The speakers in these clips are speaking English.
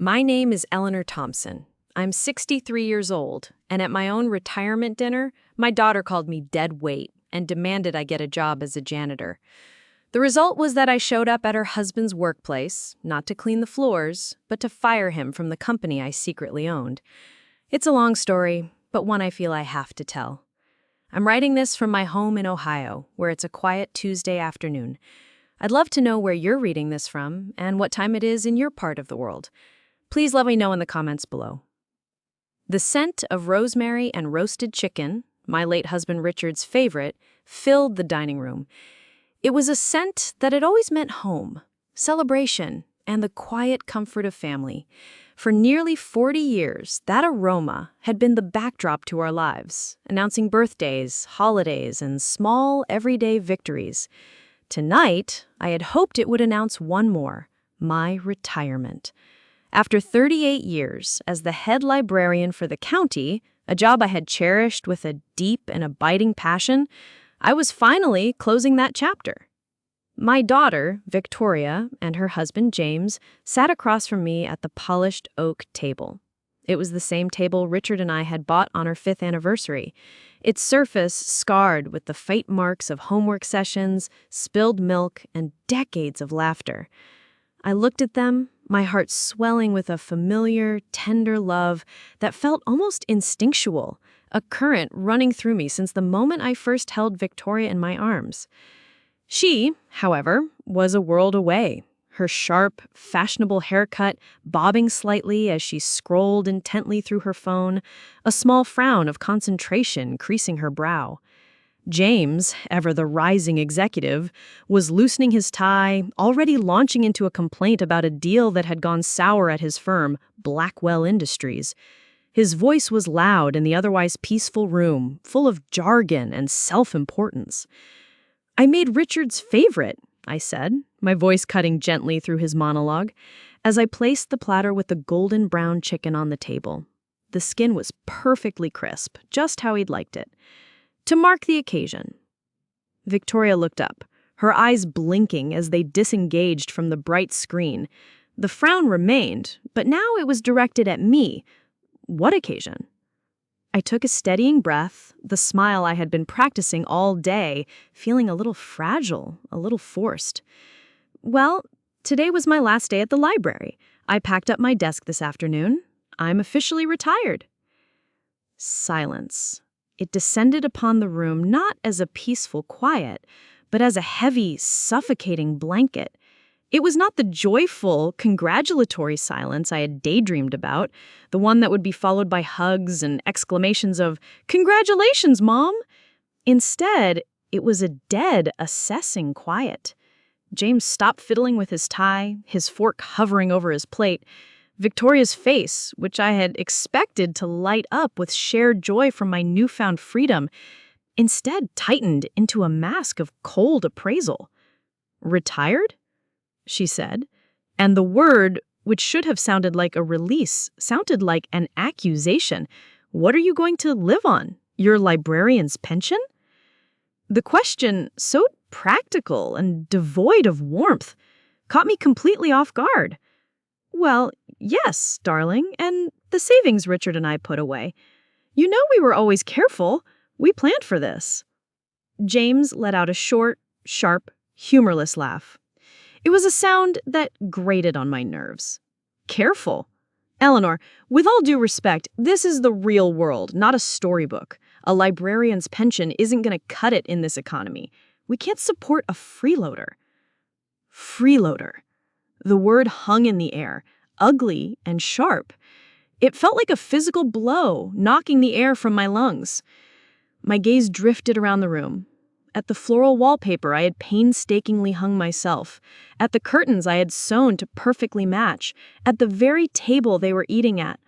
My name is Eleanor Thompson. I'm 63 years old, and at my own retirement dinner, my daughter called me dead weight and demanded I get a job as a janitor. The result was that I showed up at her husband's workplace, not to clean the floors, but to fire him from the company I secretly owned. It's a long story, but one I feel I have to tell. I'm writing this from my home in Ohio, where it's a quiet Tuesday afternoon. I'd love to know where you're reading this from and what time it is in your part of the world. Please let me know in the comments below. The scent of rosemary and roasted chicken, my late husband Richard's favorite, filled the dining room. It was a scent that had always meant home, celebration, and the quiet comfort of family. For nearly 40 years, that aroma had been the backdrop to our lives, announcing birthdays, holidays, and small, everyday victories. Tonight, I had hoped it would announce one more, my retirement. After 38 years as the head librarian for the county, a job I had cherished with a deep and abiding passion, I was finally closing that chapter. My daughter, Victoria, and her husband, James, sat across from me at the polished oak table. It was the same table Richard and I had bought on our 5th anniversary, its surface scarred with the fight marks of homework sessions, spilled milk, and decades of laughter. I looked at them, my heart swelling with a familiar, tender love that felt almost instinctual, a current running through me since the moment I first held Victoria in my arms. She, however, was a world away, her sharp, fashionable haircut bobbing slightly as she scrolled intently through her phone, a small frown of concentration creasing her brow. James, ever the rising executive, was loosening his tie, already launching into a complaint about a deal that had gone sour at his firm, Blackwell Industries. His voice was loud in the otherwise peaceful room, full of jargon and self-importance. "I made Richard's favorite," I said, my voice cutting gently through his monologue, as I placed the platter with the golden brown chicken on the table. The skin was perfectly crisp, just how he'd liked it. To mark the occasion. Victoria looked up, her eyes blinking as they disengaged from the bright screen. The frown remained, but now it was directed at me. What occasion? I took a steadying breath, the smile I had been practicing all day, feeling a little fragile, a little forced. Well, today was my last day at the library. I packed up my desk this afternoon. I'm officially retired. Silence. It descended upon the room not as a peaceful quiet, but as a heavy, suffocating blanket. It was not the joyful, congratulatory silence I had daydreamed about, the one that would be followed by hugs and exclamations of, "Congratulations, Mom!" Instead, it was a dead, assessing quiet. James stopped fiddling with his tie, his fork hovering over his plate. Victoria's face, which I had expected to light up with shared joy from my newfound freedom, instead tightened into a mask of cold appraisal. "Retired?" she said, and the word, which should have sounded like a release, sounded like an accusation. "What are you going to live on? Your librarian's pension?" The question, so practical and devoid of warmth, caught me completely off guard. "Well, yes, darling, and the savings Richard and I put away. You know we were always careful. We planned for this." James let out a short, sharp, humorless laugh. It was a sound that grated on my nerves. "Careful? Eleanor, with all due respect, this is the real world, not a storybook. A librarian's pension isn't going to cut it in this economy. We can't support a freeloader." Freeloader. The word hung in the air, ugly and sharp. It felt like a physical blow, knocking the air from my lungs. My gaze drifted around the room. At the floral wallpaper I had painstakingly hung myself, at the curtains I had sewn to perfectly match, at the very table they were eating at,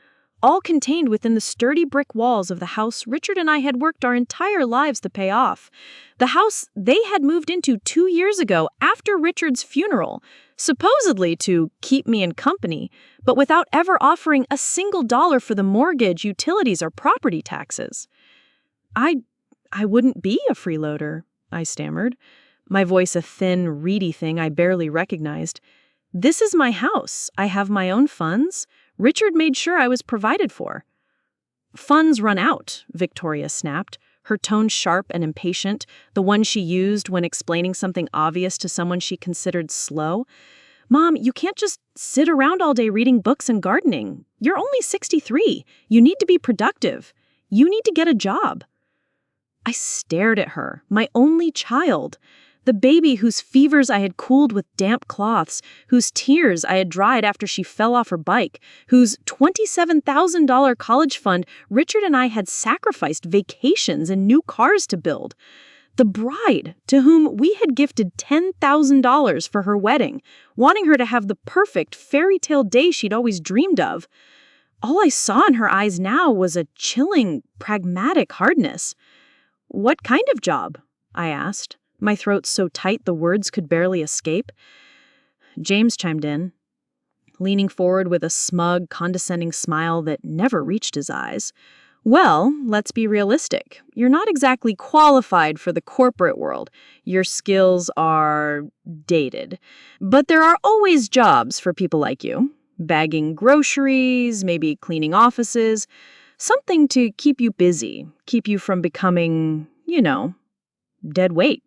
all contained within the sturdy brick walls of the house Richard and I had worked our entire lives to pay off. The house they had moved into 2 years ago after Richard's funeral, supposedly to keep me in company, but without ever offering a single dollar for the mortgage, utilities, or property taxes. I wouldn't be a freeloader," I stammered, my voice a thin, reedy thing I barely recognized. "This is my house. I have my own funds. Richard made sure I was provided for. Funds run out, Victoria snapped, her tone sharp and impatient, the one she used when explaining something obvious to someone she considered slow. Mom, you can't just sit around all day reading books and gardening. You're only 63. You need to be productive. You need to get a job. I stared at her, my only child. The baby whose fevers I had cooled with damp cloths, whose tears I had dried after she fell off her bike, whose $27,000 college fund Richard and I had sacrificed vacations and new cars to build. The bride to whom we had gifted $10,000 for her wedding, wanting her to have the perfect fairy tale day she'd always dreamed of. All I saw in her eyes now was a chilling, pragmatic hardness. "What kind of job?" I asked, my throat so tight the words could barely escape. James chimed in, leaning forward with a smug, condescending smile that never reached his eyes. "Well, let's be realistic. You're not exactly qualified for the corporate world. Your skills are dated. But there are always jobs for people like you. Bagging groceries, maybe cleaning offices. Something to keep you busy, keep you from becoming, dead weight."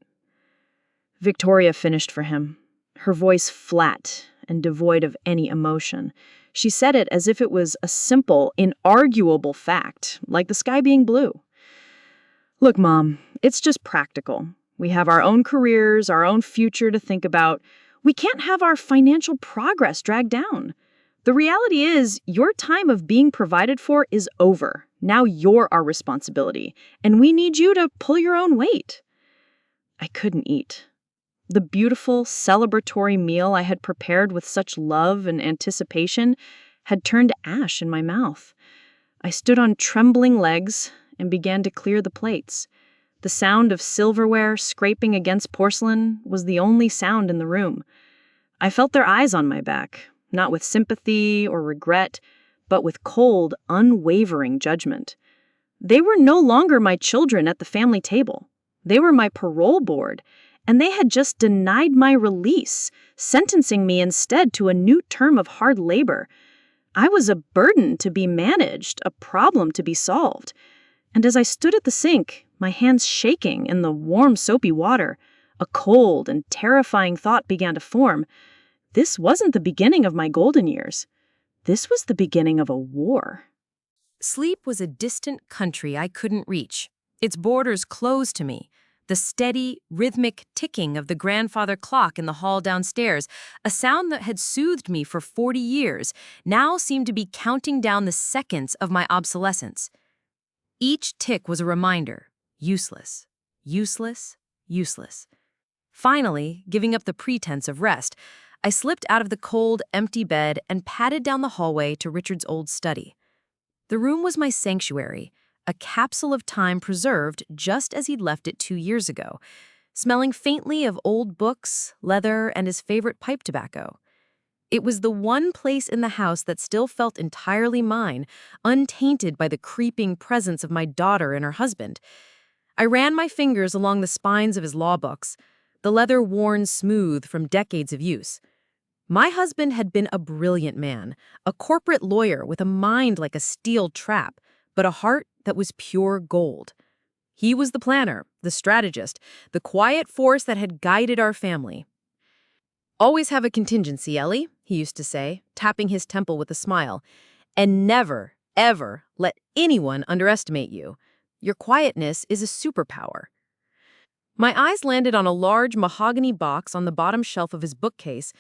Victoria finished for him, her voice flat and devoid of any emotion. She said it as if it was a simple, inarguable fact, like the sky being blue. "Look, Mom, it's just practical. We have our own careers, our own future to think about. We can't have our financial progress dragged down. The reality is, your time of being provided for is over. Now you're our responsibility, and we need you to pull your own weight." I couldn't eat. The beautiful, celebratory meal I had prepared with such love and anticipation had turned to ash in my mouth. I stood on trembling legs and began to clear the plates. The sound of silverware scraping against porcelain was the only sound in the room. I felt their eyes on my back, not with sympathy or regret, but with cold, unwavering judgment. They were no longer my children at the family table. They were my parole board, and they had just denied my release, sentencing me instead to a new term of hard labor. I was a burden to be managed, a problem to be solved. And as I stood at the sink, my hands shaking in the warm, soapy water, a cold and terrifying thought began to form. This wasn't the beginning of my golden years. This was the beginning of a war. Sleep was a distant country I couldn't reach, its borders closed to me. The steady, rhythmic ticking of the grandfather clock in the hall downstairs, a sound that had soothed me for 40 years, now seemed to be counting down the seconds of my obsolescence. Each tick was a reminder, useless, useless, useless. Finally, giving up the pretense of rest, I slipped out of the cold, empty bed and padded down the hallway to Richard's old study. The room was my sanctuary, a capsule of time preserved just as he'd left it 2 years ago, smelling faintly of old books, leather, and his favorite pipe tobacco. It was the one place in the house that still felt entirely mine, untainted by the creeping presence of my daughter and her husband. I ran my fingers along the spines of his law books, the leather worn smooth from decades of use. My husband had been a brilliant man, a corporate lawyer with a mind like a steel trap, but a heart that was pure gold. He was the planner, the strategist, the quiet force that had guided our family. "Always have a contingency, Ellie," he used to say, tapping his temple with a smile. "And never, ever let anyone underestimate you. Your quietness is a superpower." My eyes landed on a large mahogany box on the bottom shelf of his bookcase.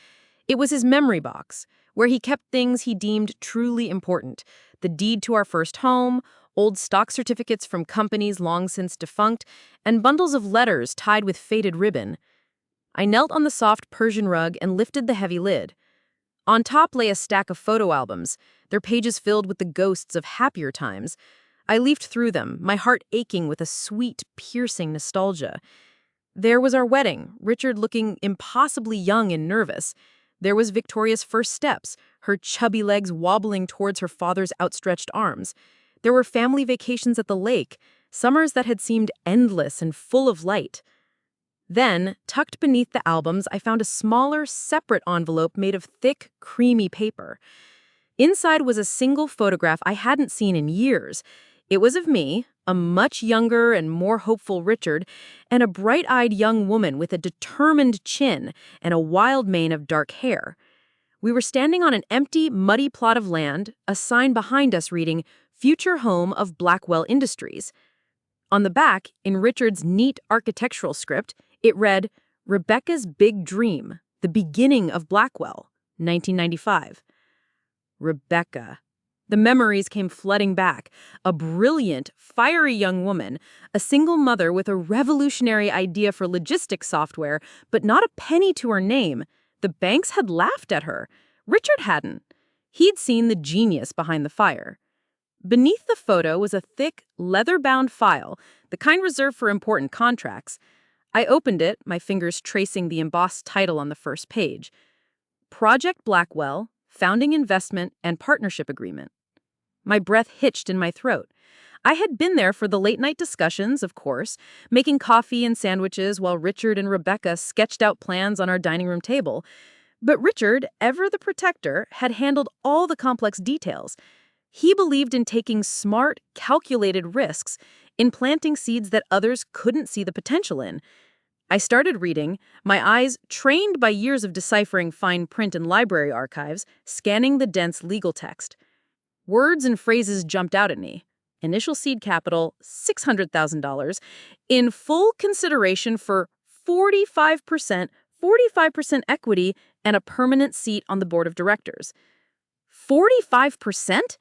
It was his memory box, where he kept things he deemed truly important: the deed to our first home, old stock certificates from companies long since defunct, and bundles of letters tied with faded ribbon. I knelt on the soft Persian rug and lifted the heavy lid. On top lay a stack of photo albums, their pages filled with the ghosts of happier times. I leafed through them, my heart aching with a sweet, piercing nostalgia. There was our wedding, Richard looking impossibly young and nervous. There was Victoria's first steps, her chubby legs wobbling towards her father's outstretched arms. There were family vacations at the lake, summers that had seemed endless and full of light. Then, tucked beneath the albums, I found a smaller, separate envelope made of thick, creamy paper. Inside was a single photograph I hadn't seen in years. It was of me, a much younger and more hopeful Richard, and a bright-eyed young woman with a determined chin and a wild mane of dark hair. We were standing on an empty, muddy plot of land, a sign behind us reading, "Future Home of Blackwell Industries." On the back, in Richard's neat architectural script, it read, "Rebecca's Big Dream, the Beginning of Blackwell, 1995. Rebecca. The memories came flooding back. A brilliant, fiery young woman, a single mother with a revolutionary idea for logistics software, but not a penny to her name. The banks had laughed at her. Richard hadn't. He'd seen the genius behind the fire. Beneath the photo was a thick, leather-bound file, the kind reserved for important contracts. I opened it, my fingers tracing the embossed title on the first page. Project Blackwell, Founding Investment and Partnership Agreement. My breath hitched in my throat. I had been there for the late-night discussions, of course, making coffee and sandwiches while Richard and Rebecca sketched out plans on our dining room table. But Richard, ever the protector, had handled all the complex details. He believed in taking smart, calculated risks, in planting seeds that others couldn't see the potential in. I started reading, my eyes, trained by years of deciphering fine print and library archives, scanning the dense legal text. Words and phrases jumped out at me. Initial seed capital, $600,000, in full consideration for 45%, 45% equity, and a permanent seat on the board of directors. 45%?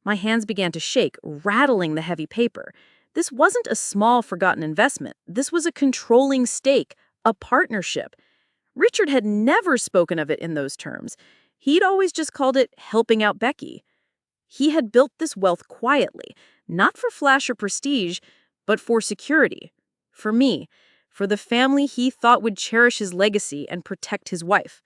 My hands began to shake, rattling the heavy paper. This wasn't a small, forgotten investment. This was a controlling stake, a partnership. Richard had never spoken of it in those terms. He'd always just called it helping out Becky. He had built this wealth quietly, not for flash or prestige, but for security. For me, for the family he thought would cherish his legacy and protect his wife.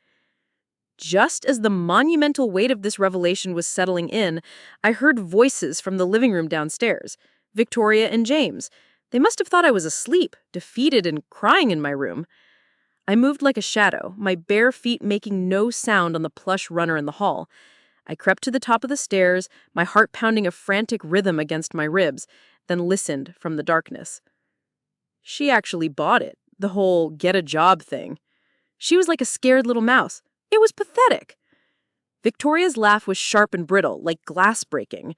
Just as the monumental weight of this revelation was settling in, I heard voices from the living room downstairs. Victoria and James. They must have thought I was asleep, defeated and crying in my room. I moved like a shadow, my bare feet making no sound on the plush runner in the hall. I crept to the top of the stairs, my heart pounding a frantic rhythm against my ribs, then listened from the darkness. She actually bought it, the whole get a job thing. She was like a scared little mouse. It was pathetic. Victoria's laugh was sharp and brittle, like glass breaking.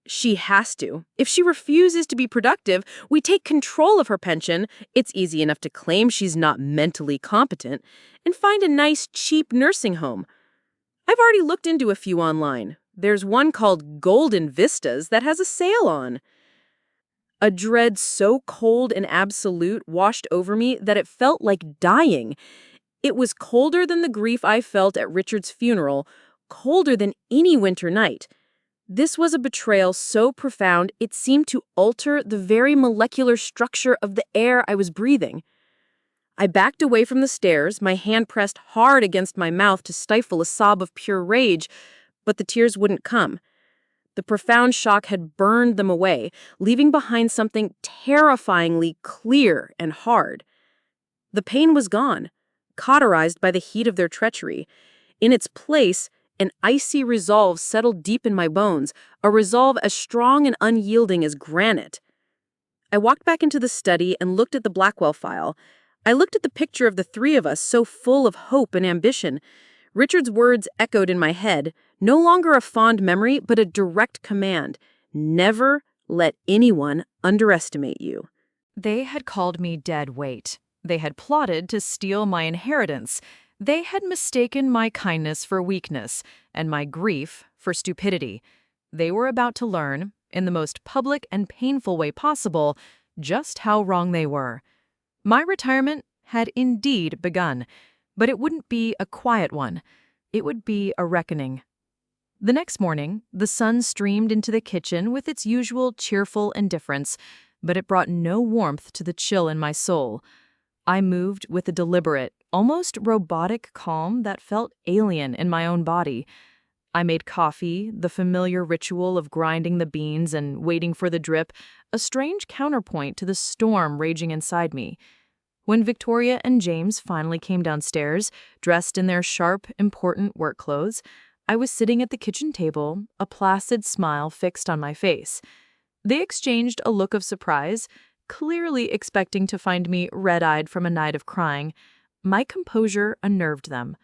She has to. If she refuses to be productive, we take control of her pension. It's easy enough to claim she's not mentally competent and find a nice, cheap nursing home. I've already looked into a few online. There's one called Golden Vistas that has a sale on. A dread so cold and absolute washed over me that it felt like dying. It was colder than the grief I felt at Richard's funeral, colder than any winter night. This was a betrayal so profound it seemed to alter the very molecular structure of the air I was breathing. I backed away from the stairs, my hand pressed hard against my mouth to stifle a sob of pure rage, but the tears wouldn't come. The profound shock had burned them away, leaving behind something terrifyingly clear and hard. The pain was gone, cauterized by the heat of their treachery. In its place, an icy resolve settled deep in my bones, a resolve as strong and unyielding as granite. I walked back into the study and looked at the Blackwell file. I looked at the picture of the three of us so full of hope and ambition. Richard's words echoed in my head, no longer a fond memory, but a direct command. Never let anyone underestimate you. They had called me dead weight. They had plotted to steal my inheritance. They had mistaken my kindness for weakness and my grief for stupidity. They were about to learn, in the most public and painful way possible, just how wrong they were. My retirement had indeed begun, but it wouldn't be a quiet one. It would be a reckoning. The next morning, the sun streamed into the kitchen with its usual cheerful indifference, but it brought no warmth to the chill in my soul. I moved with a deliberate, almost robotic calm that felt alien in my own body. I made coffee, the familiar ritual of grinding the beans and waiting for the drip, a strange counterpoint to the storm raging inside me. When Victoria and James finally came downstairs, dressed in their sharp, important work clothes, I was sitting at the kitchen table, a placid smile fixed on my face. They exchanged a look of surprise, clearly expecting to find me red-eyed from a night of crying. My composure unnerved them.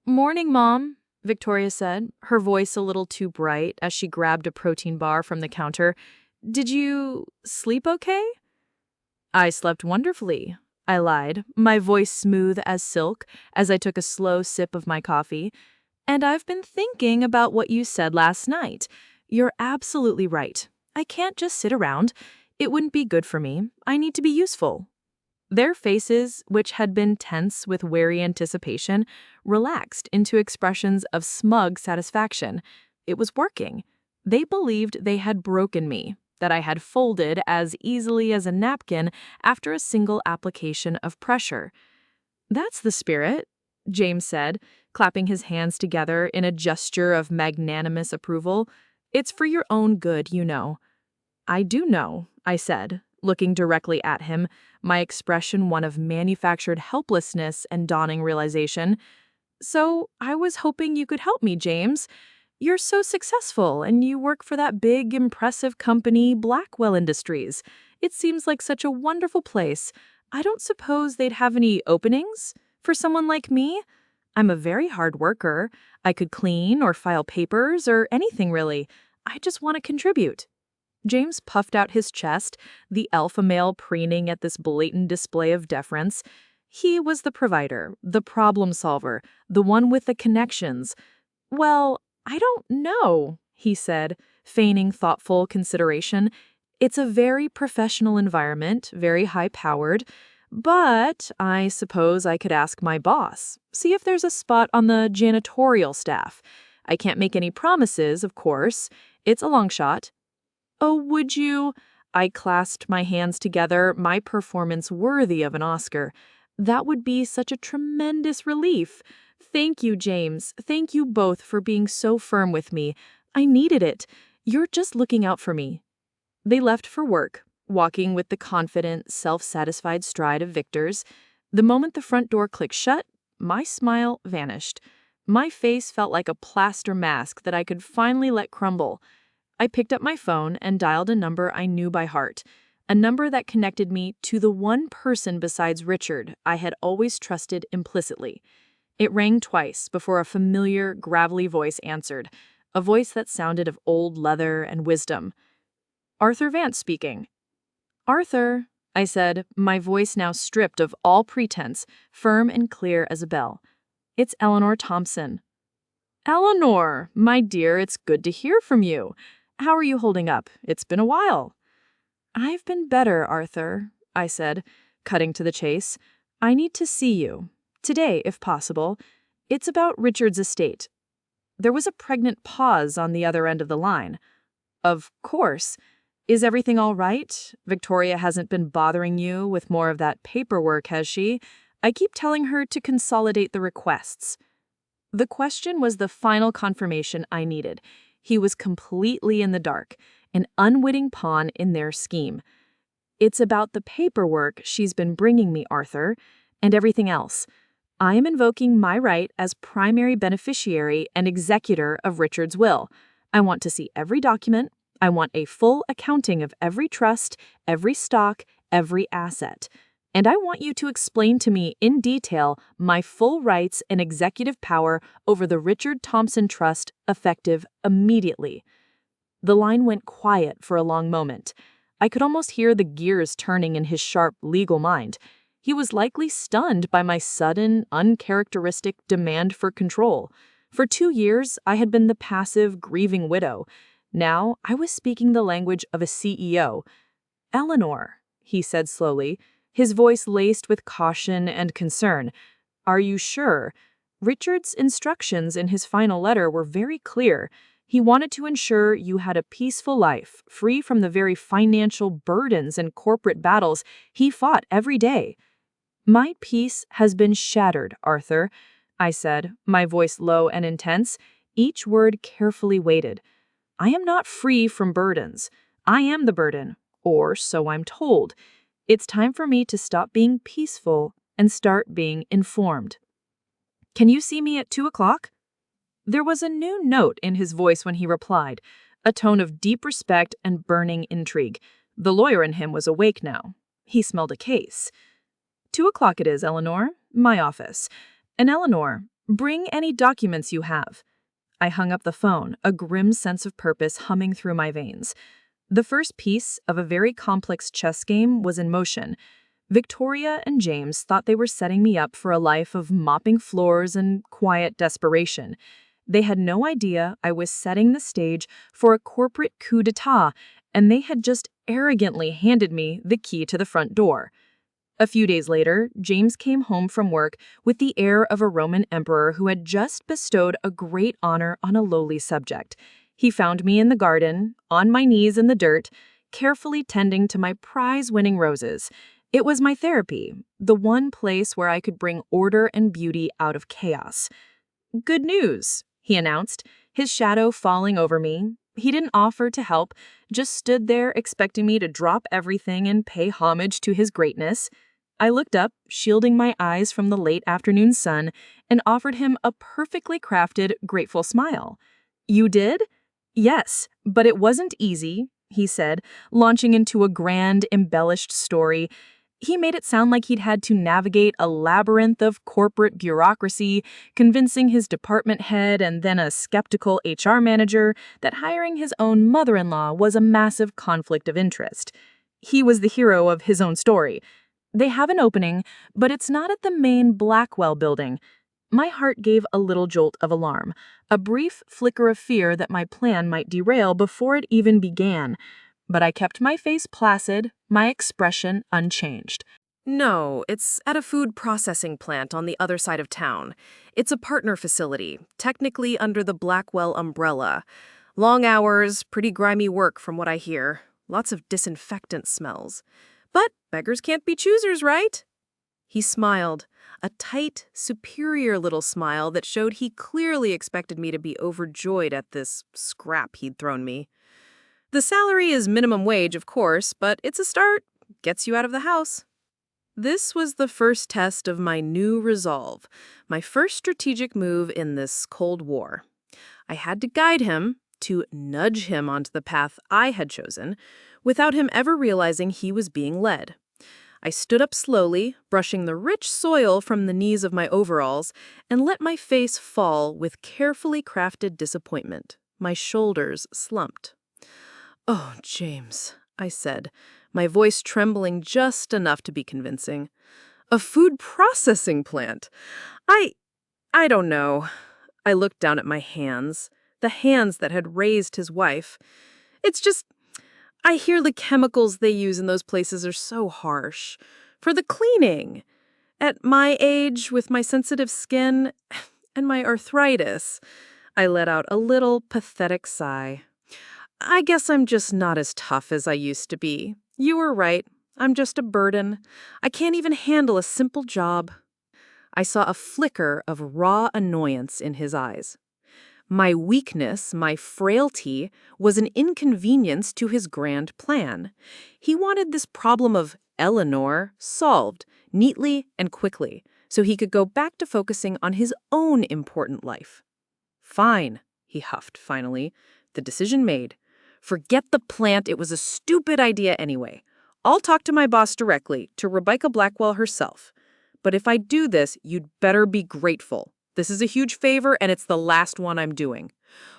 "Morning, Mom," Victoria said, her voice a little too bright as she grabbed a protein bar from the counter. "Did you sleep okay?" "I slept wonderfully," I lied, my voice smooth as silk as I took a slow sip of my coffee. "And I've been thinking about what you said last night. You're absolutely right. I can't just sit around. It wouldn't be good for me. I need to be useful." Their faces, which had been tense with wary anticipation, relaxed into expressions of smug satisfaction. It was working. They believed they had broken me, that I had folded as easily as a napkin after a single application of pressure. "That's the spirit," James said, clapping his hands together in a gesture of magnanimous approval. "It's for your own good, you know." "I do know," I said, looking directly at him, my expression one of manufactured helplessness and dawning realization. "So I was hoping you could help me, James. You're so successful, and you work for that big, impressive company, Blackwell Industries. It seems like such a wonderful place. I don't suppose they'd have any openings for someone like me? I'm a very hard worker. I could clean or file papers or anything really. I just want to contribute." James puffed out his chest, the alpha male preening at this blatant display of deference. He was the provider, the problem solver, the one with the connections. "Well, I don't know," he said, feigning thoughtful consideration. "It's a very professional environment, very high-powered. But I suppose I could ask my boss, see if there's a spot on the janitorial staff. I can't make any promises, of course. It's a long shot." "Oh, would you?" I clasped my hands together, my performance worthy of an Oscar. "That would be such a tremendous relief. Thank you, James. Thank you both for being so firm with me. I needed it. You're just looking out for me." They left for work, walking with the confident, self-satisfied stride of victors. The moment the front door clicked shut, my smile vanished. My face felt like a plaster mask that I could finally let crumble. I picked up my phone and dialed a number I knew by heart, a number that connected me to the one person besides Richard I had always trusted implicitly. It rang twice before a familiar, gravelly voice answered, a voice that sounded of old leather and wisdom. "Arthur Vance speaking." "Arthur," I said, my voice now stripped of all pretense, firm and clear as a bell. "It's Eleanor Thompson." "Eleanor, my dear, it's good to hear from you. How are you holding up? It's been a while." "I've been better, Arthur," I said, cutting to the chase. "I need to see you. Today, if possible. It's about Richard's estate." There was a pregnant pause on the other end of the line. "Of course. Is everything all right? Victoria hasn't been bothering you with more of that paperwork, has she? I keep telling her to consolidate the requests." The question was the final confirmation I needed. He was completely in the dark, an unwitting pawn in their scheme. "It's about the paperwork she's been bringing me, Arthur, and everything else. I am invoking my right as primary beneficiary and executor of Richard's will. I want to see every document. I want a full accounting of every trust, every stock, every asset. And I want you to explain to me in detail my full rights and executive power over the Richard Thompson Trust effective immediately." The line went quiet for a long moment. I could almost hear the gears turning in his sharp legal mind. He was likely stunned by my sudden, uncharacteristic demand for control. For 2 years, I had been the passive, grieving widow. Now, I was speaking the language of a CEO. "Eleanor," he said slowly, his voice laced with caution and concern, "are you sure? Richard's instructions in his final letter were very clear. He wanted to ensure you had a peaceful life, free from the very financial burdens and corporate battles he fought every day." "My peace has been shattered, Arthur," I said, my voice low and intense, each word carefully weighted. "I am not free from burdens. I am the burden, or so I'm told. It's time for me to stop being peaceful and start being informed. Can you see me at 2 o'clock?" There was a new note in his voice when he replied, a tone of deep respect and burning intrigue. The lawyer in him was awake now. He smelled a case. 2 o'clock it is, Eleanor. My office. And Eleanor, bring any documents you have. I hung up the phone, a grim sense of purpose humming through my veins. The first piece of a very complex chess game was in motion. Victoria and James thought they were setting me up for a life of mopping floors and quiet desperation. They had no idea I was setting the stage for a corporate coup d'etat, and they had just arrogantly handed me the key to the front door. A few days later, James came home from work with the air of a Roman emperor who had just bestowed a great honor on a lowly subject. He found me in the garden, on my knees in the dirt, carefully tending to my prize-winning roses. It was my therapy, the one place where I could bring order and beauty out of chaos. "Good news," he announced, his shadow falling over me. He didn't offer to help, just stood there expecting me to drop everything and pay homage to his greatness. I looked up, shielding my eyes from the late afternoon sun, and offered him a perfectly crafted, grateful smile. "You did?" "Yes, but it wasn't easy," he said, launching into a grand, embellished story. He made it sound like he'd had to navigate a labyrinth of corporate bureaucracy, convincing his department head and then a skeptical HR manager that hiring his own mother-in-law was a massive conflict of interest. He was the hero of his own story. "They have an opening, but it's not at the main Blackwell building." My heart gave a little jolt of alarm, a brief flicker of fear that my plan might derail before it even began. But I kept my face placid, my expression unchanged. No, it's at a food processing plant on the other side of town. It's a partner facility, technically under the Blackwell umbrella. Long hours, pretty grimy work from what I hear. Lots of disinfectant smells. But beggars can't be choosers, right? He smiled, a tight, superior little smile that showed he clearly expected me to be overjoyed at this scrap he'd thrown me. "The salary is minimum wage, of course, but it's a start. Gets you out of the house." This was the first test of my new resolve, my first strategic move in this Cold War. I had to guide him, to nudge him onto the path I had chosen, without him ever realizing he was being led. I stood up slowly, brushing the rich soil from the knees of my overalls, and let my face fall with carefully crafted disappointment. My shoulders slumped. "Oh, James," I said, my voice trembling just enough to be convincing. "A food processing plant. I don't know." I looked down at my hands, the hands that had raised his wife. "It's just, I hear the chemicals they use in those places are so harsh. For the cleaning. At my age, with my sensitive skin and my arthritis." I let out a little pathetic sigh. "I guess I'm just not as tough as I used to be. You were right. I'm just a burden. I can't even handle a simple job." I saw a flicker of raw annoyance in his eyes. My weakness, my frailty, was an inconvenience to his grand plan. He wanted this problem of Eleanor solved neatly and quickly, so he could go back to focusing on his own important life. "Fine," he huffed finally. "The decision made. Forget the plant, it was a stupid idea anyway. I'll talk to my boss directly, to Rebecca Blackwell herself. But if I do this, you'd better be grateful. This is a huge favor, and it's the last one I'm doing."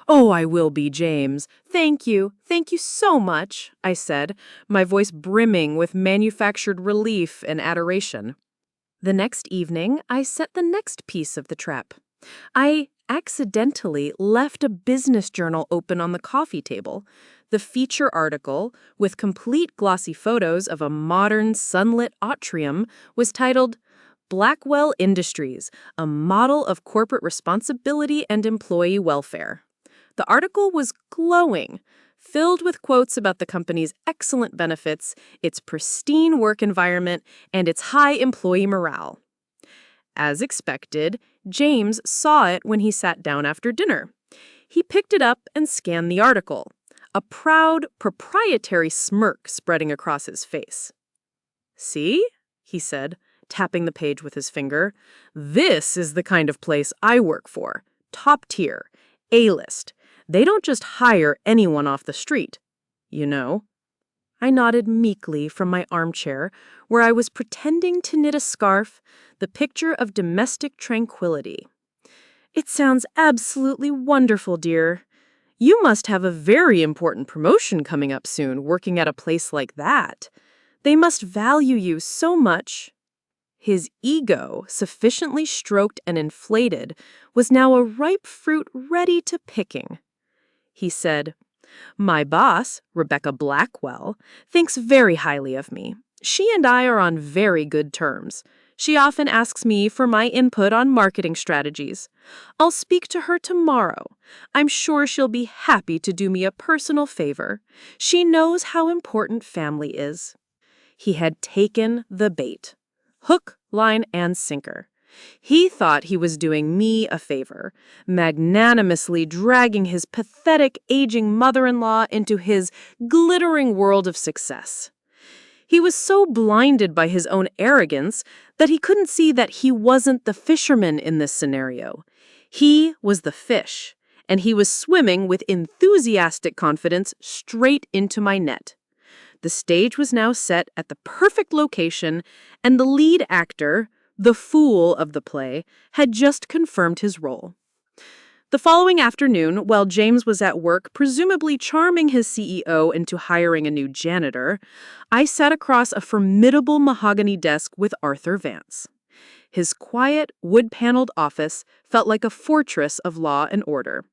"Oh, I will be, James. Thank you. Thank you so much," I said, my voice brimming with manufactured relief and adoration. The next evening, I set the next piece of the trap. I accidentally left a business journal open on the coffee table. The feature article, with complete glossy photos of a modern sunlit atrium, was titled "Blackwell Industries, a model of corporate responsibility and employee welfare." The article was glowing, filled with quotes about the company's excellent benefits, its pristine work environment, and its high employee morale. As expected, James saw it when he sat down after dinner. He picked it up and scanned the article, a proud, proprietary smirk spreading across his face. "See?" he said, tapping the page with his finger. "This is the kind of place I work for. Top tier. A-list. They don't just hire anyone off the street, you know. I nodded meekly from my armchair, where I was pretending to knit a scarf, the picture of domestic tranquility. It sounds absolutely wonderful, dear. You must have a very important promotion coming up soon, working at a place like that. They must value you so much. His ego, sufficiently stroked and inflated, was now a ripe fruit ready to picking. He said, "My boss, Rebecca Blackwell, thinks very highly of me. She and I are on very good terms. She often asks me for my input on marketing strategies. I'll speak to her tomorrow. I'm sure she'll be happy to do me a personal favor. She knows how important family is." He had taken the bait. Hook, line, and sinker. He thought he was doing me a favor, magnanimously dragging his pathetic aging mother-in-law into his glittering world of success. He was so blinded by his own arrogance that he couldn't see that he wasn't the fisherman in this scenario. He was the fish, and he was swimming with enthusiastic confidence straight into my net. The stage was now set at the perfect location, and the lead actor, the fool of the play, had just confirmed his role. The following afternoon, while James was at work, presumably charming his CEO into hiring a new janitor, I sat across a formidable mahogany desk with Arthur Vance. His quiet, wood-paneled office felt like a fortress of law and order.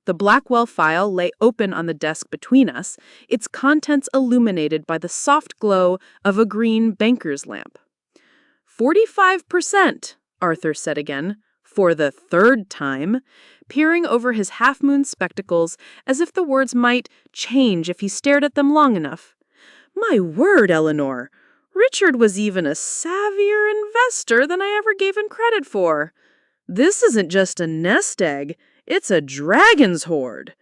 The Blackwell file lay open on the desk between us, its contents illuminated by the soft glow of a green banker's lamp. 45%, Arthur said again, for the third time, peering over his half-moon spectacles as if the words might change if he stared at them long enough. My word, Eleanor! Richard was even a savvier investor than I ever gave him credit for. This isn't just a nest egg, it's a dragon's hoard.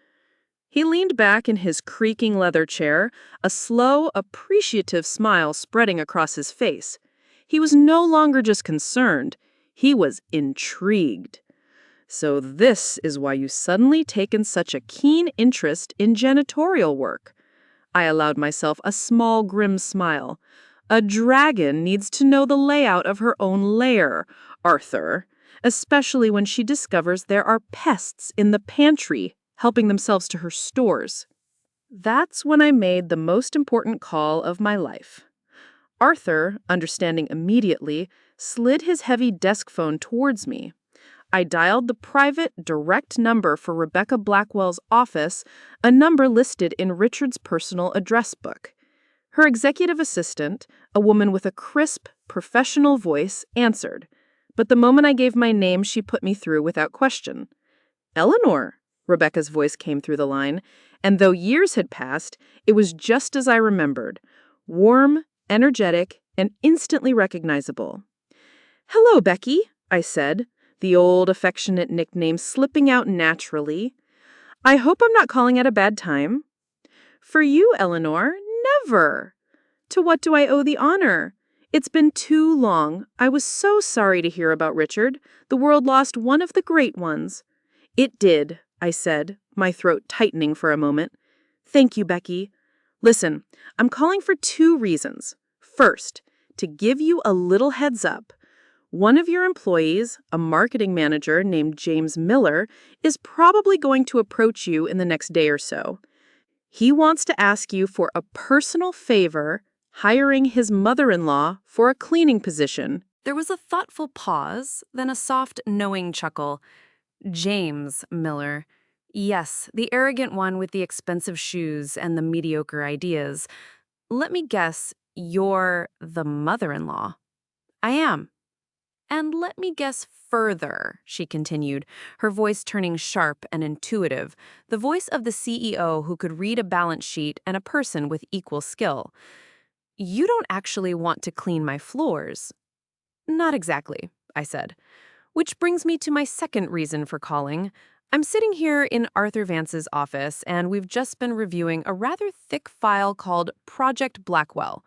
He leaned back in his creaking leather chair, a slow, appreciative smile spreading across his face. He was no longer just concerned, he was intrigued. So this is why you suddenly taken such a keen interest in janitorial work. I allowed myself a small, grim smile. A dragon needs to know the layout of her own lair, Arthur, especially when she discovers there are pests in the pantry helping themselves to her stores. That's when I made the most important call of my life. Arthur, understanding immediately, slid his heavy desk phone towards me. I dialed the private, direct number for Rebecca Blackwell's office, a number listed in Richard's personal address book. Her executive assistant, a woman with a crisp, professional voice, answered. But the moment I gave my name, she put me through without question. "Eleanor," Rebecca's voice came through the line, and though years had passed, it was just as I remembered. Warm, energetic, and instantly recognizable. "Hello, Becky," I said, the old affectionate nickname slipping out naturally. "I hope I'm not calling at a bad time." "For you, Eleanor, never." "To what do I owe the honor?" "It's been too long. I was so sorry to hear about Richard. The world lost one of the great ones." "It did," I said, my throat tightening for a moment. "Thank you, Becky. Listen, I'm calling for 2 reasons. First, to give you a little heads up. One of your employees, a marketing manager named James Miller, is probably going to approach you in the next day or so. He wants to ask you for a personal favor, hiring his mother-in-law for a cleaning position." There was a thoughtful pause, then a soft, knowing chuckle. James Miller. Yes, the arrogant one with the expensive shoes and the mediocre ideas. Let me guess, you're the mother-in-law. I am. And let me guess further, she continued, her voice turning sharp and intuitive, the voice of the CEO who could read a balance sheet and a person with equal skill. You don't actually want to clean my floors. Not exactly, I said. Which brings me to my second reason for calling. I'm sitting here in Arthur Vance's office, and we've just been reviewing a rather thick file called Project Blackwell.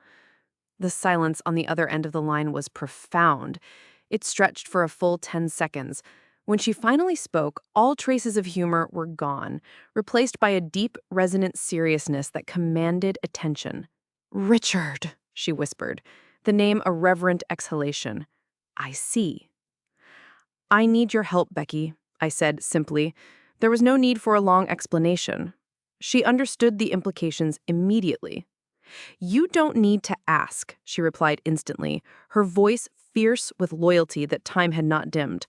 The silence on the other end of the line was profound. It stretched for a full 10 seconds. When she finally spoke, all traces of humor were gone, replaced by a deep, resonant seriousness that commanded attention. "Richard," she whispered, the name a reverent exhalation. "I see." "I need your help, Becky," I said simply. There was no need for a long explanation. She understood the implications immediately. "You don't need to ask," she replied instantly, her voice fierce with loyalty that time had not dimmed.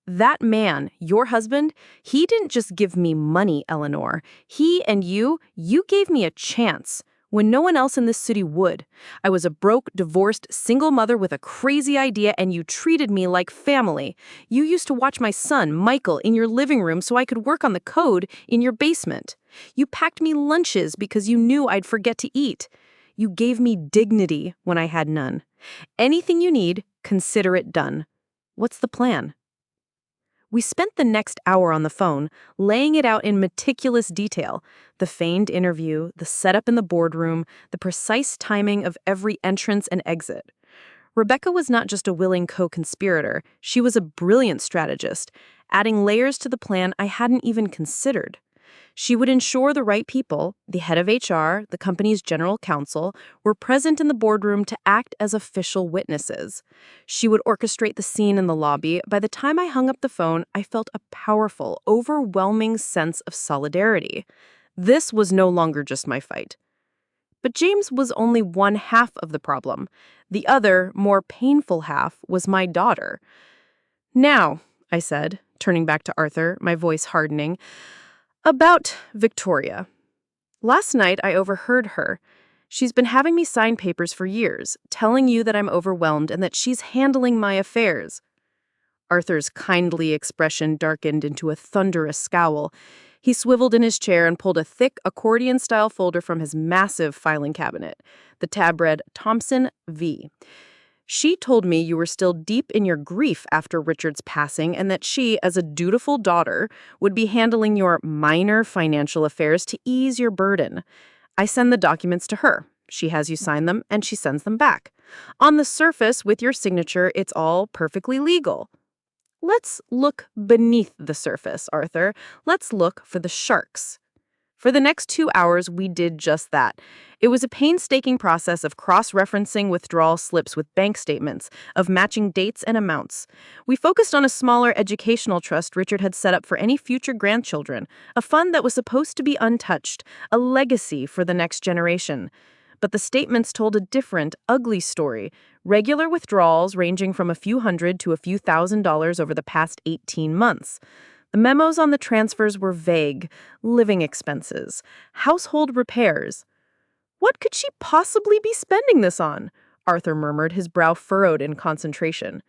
"That man, your husband, he didn't just give me money, Eleanor. He and you gave me a chance when no one else in this city would. I was a broke, divorced, single mother with a crazy idea, and you treated me like family. You used to watch my son, Michael, in your living room so I could work on the code in your basement. You packed me lunches because you knew I'd forget to eat. You gave me dignity when I had none. Anything you need, consider it done. What's the plan?" We spent the next hour on the phone, laying it out in meticulous detail. The feigned interview, the setup in the boardroom, the precise timing of every entrance and exit. Rebecca was not just a willing co-conspirator, she was a brilliant strategist, adding layers to the plan I hadn't even considered. She would ensure the right people, the head of HR, the company's general counsel, were present in the boardroom to act as official witnesses. She would orchestrate the scene in the lobby. By the time I hung up the phone, I felt a powerful, overwhelming sense of solidarity. This was no longer just my fight. But James was only one half of the problem. The other, more painful half was my daughter. "Now," I said, turning back to Arthur, my voice hardening, "about Victoria. Last night I overheard her. She's been having me sign papers for years, telling you that I'm overwhelmed and that she's handling my affairs." Arthur's kindly expression darkened into a thunderous scowl. He swiveled in his chair and pulled a thick accordion-style folder from his massive filing cabinet. The tab read, "Thompson v. She told me you were still deep in your grief after Richard's passing and that she, as a dutiful daughter, would be handling your minor financial affairs to ease your burden. I send the documents to her. She has you sign them, and she sends them back. On the surface, with your signature, it's all perfectly legal. Let's look beneath the surface, Arthur. Let's look for the sharks." For the next 2 hours, we did just that. It was a painstaking process of cross-referencing withdrawal slips with bank statements, of matching dates and amounts. We focused on a smaller educational trust Richard had set up for any future grandchildren, a fund that was supposed to be untouched, a legacy for the next generation. But the statements told a different, ugly story. Regular withdrawals ranging from a few hundred to a few $1,000s over the past 18 months. The memos on the transfers were vague: living expenses, household repairs. "What could she possibly be spending this on?" Arthur murmured, his brow furrowed in concentration.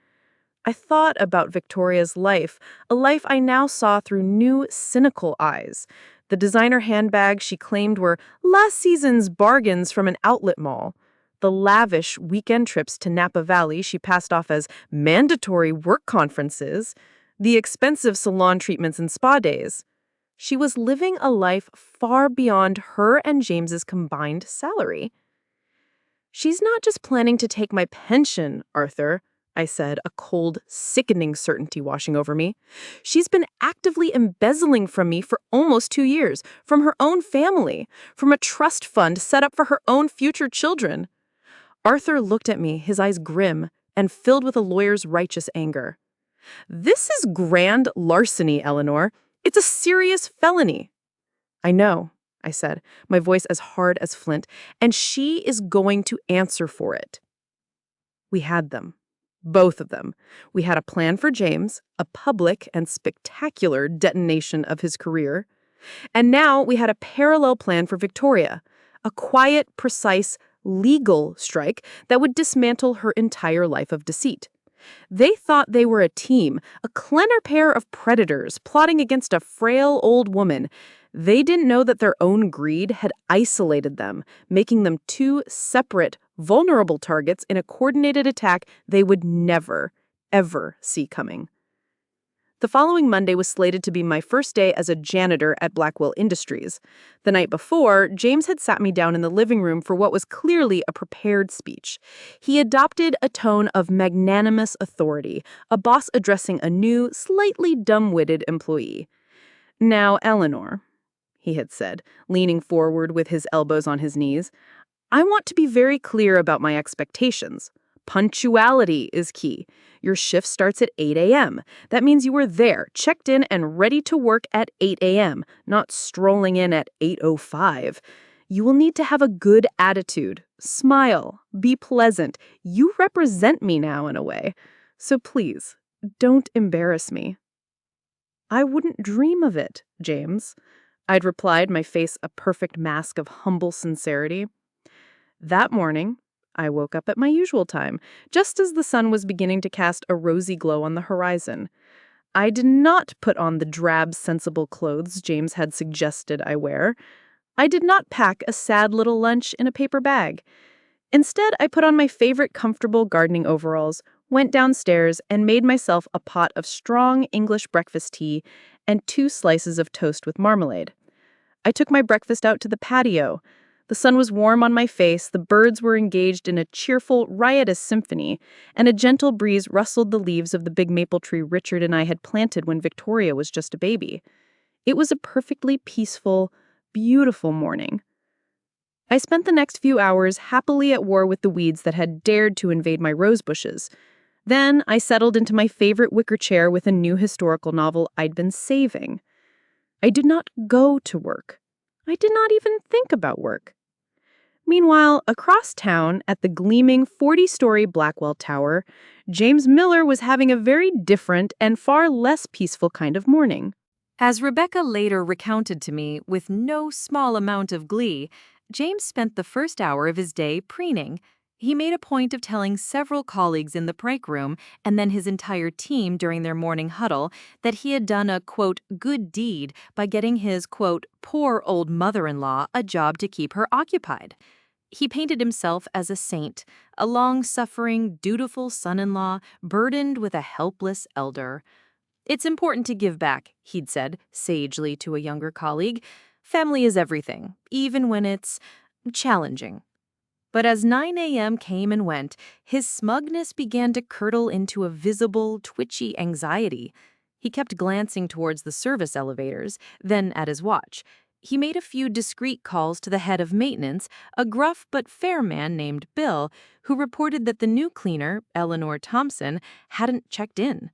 I thought about Victoria's life, a life I now saw through new, cynical eyes. The designer handbags she claimed were last season's bargains from an outlet mall. The lavish weekend trips to Napa Valley she passed off as mandatory work conferences. The expensive salon treatments and spa days. She was living a life far beyond her and James's combined salary. "She's not just planning to take my pension, Arthur," I said, a cold, sickening certainty washing over me. "She's been actively embezzling from me for almost 2 years, from her own family, from a trust fund set up for her own future children." Arthur looked at me, his eyes grim and filled with a lawyer's righteous anger. "This is grand larceny, Eleanor. It's a serious felony." "I know," I said, my voice as hard as flint, "and she is going to answer for it." We had them. Both of them. We had a plan for James, a public and spectacular detonation of his career. And now we had a parallel plan for Victoria, a quiet, precise, legal strike that would dismantle her entire life of deceit. They thought they were a team, a clever pair of predators plotting against a frail old woman. They didn't know that their own greed had isolated them, making them two separate, vulnerable targets in a coordinated attack they would never, ever see coming. The following Monday was slated to be my first day as a janitor at Blackwell Industries. The night before, James had sat me down in the living room for what was clearly a prepared speech. He adopted a tone of magnanimous authority, a boss addressing a new, slightly dumb-witted employee. "Now, Eleanor," he had said, leaning forward with his elbows on his knees, "I want to be very clear about my expectations. Punctuality is key. Your shift starts at 8 a.m. That means you are there, checked in and ready to work at 8 a.m., not strolling in at 8:05. You will need to have a good attitude. Smile. Be pleasant. You represent me now in a way. So please, don't embarrass me." "I wouldn't dream of it, James," I'd replied, my face a perfect mask of humble sincerity. That morning, I woke up at my usual time, just as the sun was beginning to cast a rosy glow on the horizon. I did not put on the drab, sensible clothes James had suggested I wear. I did not pack a sad little lunch in a paper bag. Instead, I put on my favorite comfortable gardening overalls, went downstairs, and made myself a pot of strong English breakfast tea and 2 slices of toast with marmalade. I took my breakfast out to the patio. The sun was warm on my face, the birds were engaged in a cheerful, riotous symphony, and a gentle breeze rustled the leaves of the big maple tree Richard and I had planted when Victoria was just a baby. It was a perfectly peaceful, beautiful morning. I spent the next few hours happily at war with the weeds that had dared to invade my rose bushes. Then I settled into my favorite wicker chair with a new historical novel I'd been saving. I did not go to work. I did not even think about work. Meanwhile, across town at the gleaming 40-story Blackwell Tower, James Miller was having a very different and far less peaceful kind of morning. As Rebecca later recounted to me with no small amount of glee, James spent the first hour of his day preening. He made a point of telling several colleagues in the break room and then his entire team during their morning huddle that he had done a, quote, good deed by getting his, quote, poor old mother-in-law a job to keep her occupied. He painted himself as a saint, a long-suffering, dutiful son-in-law burdened with a helpless elder. "It's important to give back," he'd said sagely to a younger colleague. "Family is everything, even when it's challenging." But as 9 a.m. came and went, his smugness began to curdle into a visible, twitchy anxiety. He kept glancing towards the service elevators, then at his watch. He made a few discreet calls to the head of maintenance, a gruff but fair man named Bill, who reported that the new cleaner, Eleanor Thompson, hadn't checked in.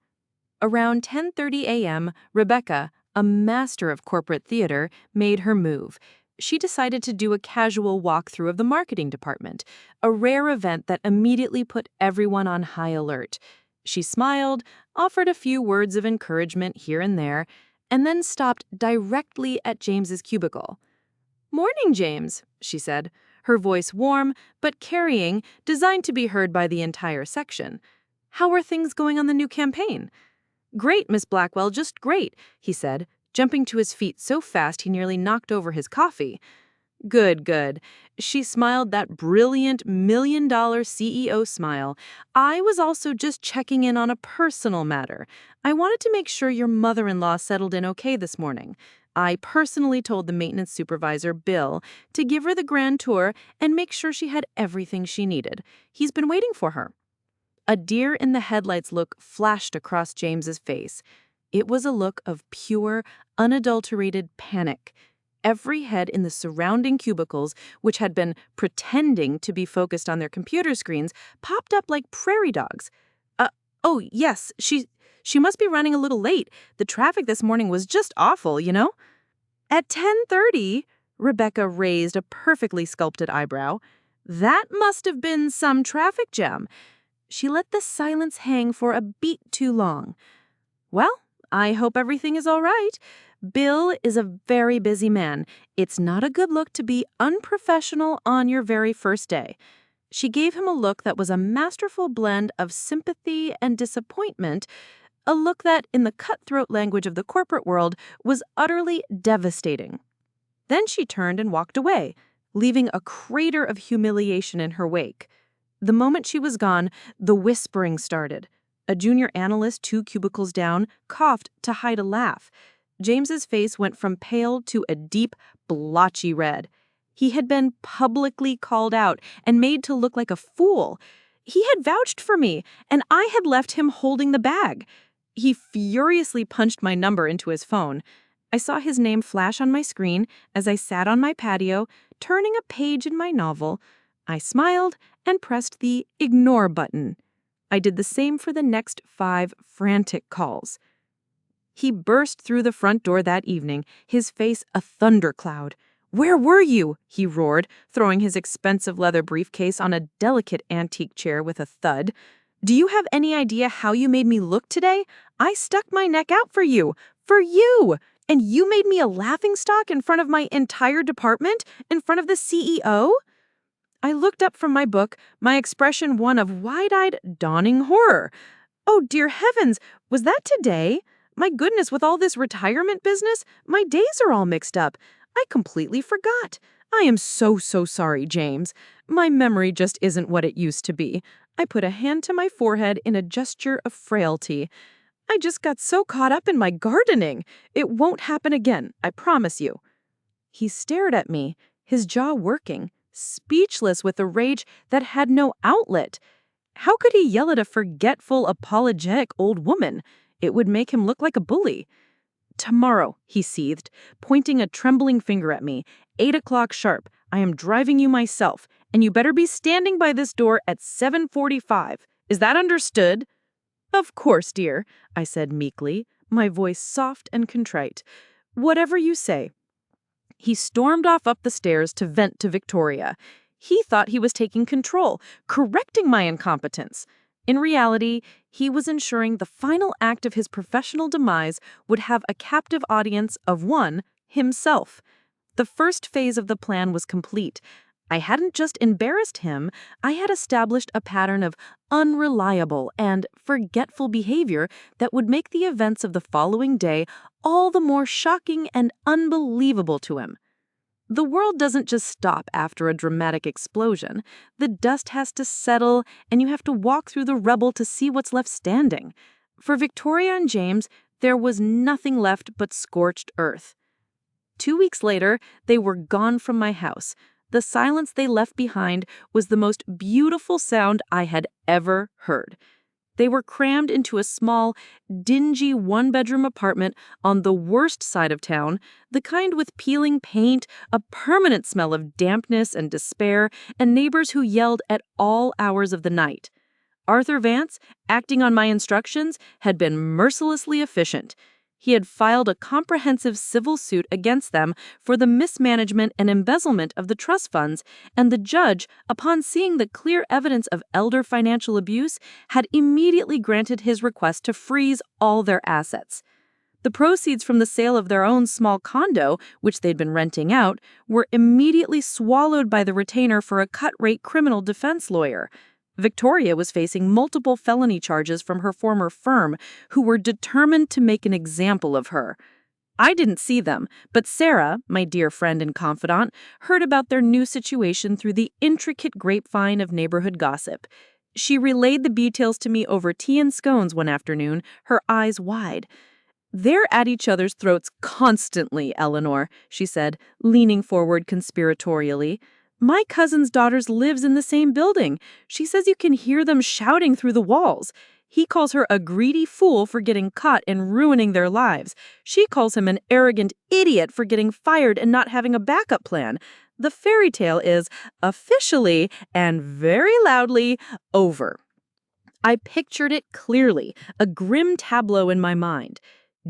Around 10:30 a.m., Rebecca, a master of corporate theater, made her move. She decided to do a casual walkthrough of the marketing department, a rare event that immediately put everyone on high alert. She smiled, offered a few words of encouragement here and there, and then stopped directly at James's cubicle. "Morning, James," she said, her voice warm but carrying, designed to be heard by the entire section. "How are things going on the new campaign?" "Great, Miss Blackwell, just great," he said, jumping to his feet so fast he nearly knocked over his coffee. "Good, good." She smiled that brilliant $1,000,000 CEO smile. "I was also just checking in on a personal matter. I wanted to make sure your mother-in-law settled in okay this morning. I personally told the maintenance supervisor, Bill, to give her the grand tour and make sure she had everything she needed. He's been waiting for her." A deer-in-the-headlights look flashed across James's face. It was a look of pure, unadulterated panic. Every head in the surrounding cubicles, which had been pretending to be focused on their computer screens, popped up like prairie dogs. Oh, yes, she must be running a little late. The traffic this morning was just awful, you know?" At 10:30, Rebecca raised a perfectly sculpted eyebrow. "That must have been some traffic jam." She let the silence hang for a beat too long. "Well, I hope everything is all right. Bill is a very busy man. It's not a good look to be unprofessional on your very first day." She gave him a look that was a masterful blend of sympathy and disappointment, a look that, in the cutthroat language of the corporate world, was utterly devastating. Then she turned and walked away, leaving a crater of humiliation in her wake. The moment she was gone, the whispering started. A junior analyst 2 cubicles down coughed to hide a laugh. James's face went from pale to a deep, blotchy red. He had been publicly called out and made to look like a fool. He had vouched for me, and I had left him holding the bag. He furiously punched my number into his phone. I saw his name flash on my screen as I sat on my patio, turning a page in my novel. I smiled and pressed the ignore button. I did the same for the next 5 frantic calls. He burst through the front door that evening, his face a thundercloud. "Where were you?" he roared, throwing his expensive leather briefcase on a delicate antique chair with a thud. "Do you have any idea how you made me look today? I stuck my neck out for you! For you! And you made me a laughingstock in front of my entire department? In front of the CEO?" I looked up from my book, my expression one of wide-eyed, dawning horror. "Oh, dear heavens, was that today? My goodness, with all this retirement business, my days are all mixed up. I completely forgot. I am so sorry, James. My memory just isn't what it used to be." I put a hand to my forehead in a gesture of frailty. "I just got so caught up in my gardening. It won't happen again, I promise you." He stared at me, his jaw working, speechless with a rage that had no outlet. How could he yell at a forgetful, apologetic old woman? It would make him look like a bully. "Tomorrow," he seethed, pointing a trembling finger at me, 8 o'clock sharp. "I am driving you myself, and you better be standing by this door at 7:45. Is that understood?" "Of course, dear," I said meekly, my voice soft and contrite. "Whatever you say." He stormed off up the stairs to vent to Victoria. He thought he was taking control, correcting my incompetence. In reality, he was ensuring the final act of his professional demise would have a captive audience of one, himself. The first phase of the plan was complete. I hadn't just embarrassed him, I had established a pattern of unreliable and forgetful behavior that would make the events of the following day all the more shocking and unbelievable to him. The world doesn't just stop after a dramatic explosion. The dust has to settle, and you have to walk through the rubble to see what's left standing. For Victoria and James, there was nothing left but scorched earth. 2 weeks later, they were gone from my house. The silence they left behind was the most beautiful sound I had ever heard. They were crammed into a small, dingy one-bedroom apartment on the worst side of town, the kind with peeling paint, a permanent smell of dampness and despair, and neighbors who yelled at all hours of the night. Arthur Vance, acting on my instructions, had been mercilessly efficient. He had filed a comprehensive civil suit against them for the mismanagement and embezzlement of the trust funds, and the judge, upon seeing the clear evidence of elder financial abuse, had immediately granted his request to freeze all their assets. The proceeds from the sale of their own small condo, which they'd been renting out, were immediately swallowed by the retainer for a cut-rate criminal defense lawyer. Victoria was facing multiple felony charges from her former firm, who were determined to make an example of her. I didn't see them, but Sarah, my dear friend and confidant, heard about their new situation through the intricate grapevine of neighborhood gossip. She relayed the details to me over tea and scones one afternoon, her eyes wide. "They're at each other's throats constantly, Eleanor," she said, leaning forward conspiratorially. "My cousin's daughter lives in the same building. She says you can hear them shouting through the walls. He calls her a greedy fool for getting caught and ruining their lives. She calls him an arrogant idiot for getting fired and not having a backup plan. The fairy tale is officially and very loudly over." I pictured it clearly, a grim tableau in my mind.